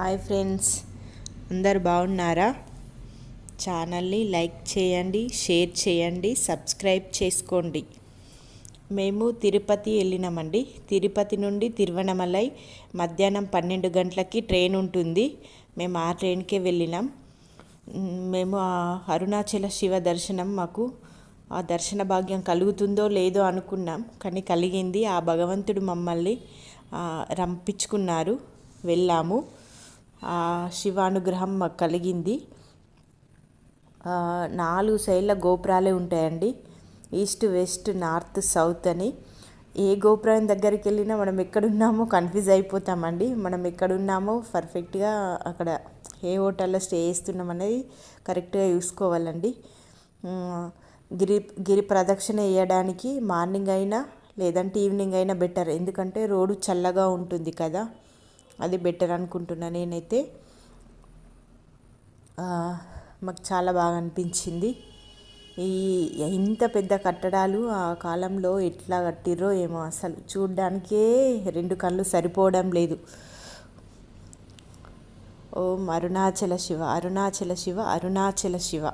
Hi friends, అందరు బాగున్నారా? ఛానల్ని లైక్ చేయండి, షేర్ చేయండి, సబ్స్క్రైబ్ చేసుకోండి. మేము తిరుపతి వెళ్ళినామండి. తిరుపతి నుండి తిరువణమలై మధ్యాహ్నం 12 గంటలకి ట్రైన్ ఉంటుంది. మేము ఆ ట్రైన్కే వెళ్ళినాం. మేము అరుణాచల శివ దర్శనం మాకు ఆ దర్శన భాగ్యం కలుగుతుందో లేదో అనుకున్నాం, కానీ కలిగింది. ఆ భగవంతుడు మమ్మల్ని రంపించుకున్నారు, వెళ్ళాము. ఆ శివానుగ్రహం మాకు కలిగింది. 4 సైడ్ల గోపురాలే ఉంటాయండి, ఈస్ట్, వెస్ట్, నార్త్, సౌత్ అని. ఏ గోపురం దగ్గరికి వెళ్ళినా మనం ఎక్కడున్నామో కన్ఫ్యూజ్ అయిపోతామండి. మనం ఎక్కడున్నామో పర్ఫెక్ట్గా అక్కడ ఏ హోటల్లో స్టే చేస్తున్నాం అనేది కరెక్ట్గా చూసుకోవాలండి. గిరి ప్రదక్షిణ వేయడానికి మార్నింగ్ అయినా లేదంటే ఈవినింగ్ అయినా బెటర్, ఎందుకంటే రోడ్డు చల్లగా ఉంటుంది కదా, అది బెటర్ అనుకుంటున్నా నేనైతే. మాకు చాలా బాగా అనిపించింది. ఇంత పెద్ద కట్టడాలు ఆ కాలంలో ఎట్లా కట్టిర్రో ఏమో, అసలు చూడ్డానికే 2 కళ్ళు సరిపోవడం లేదు. ఓం అరుణాచల శివ, అరుణాచల శివ, అరుణాచల శివ.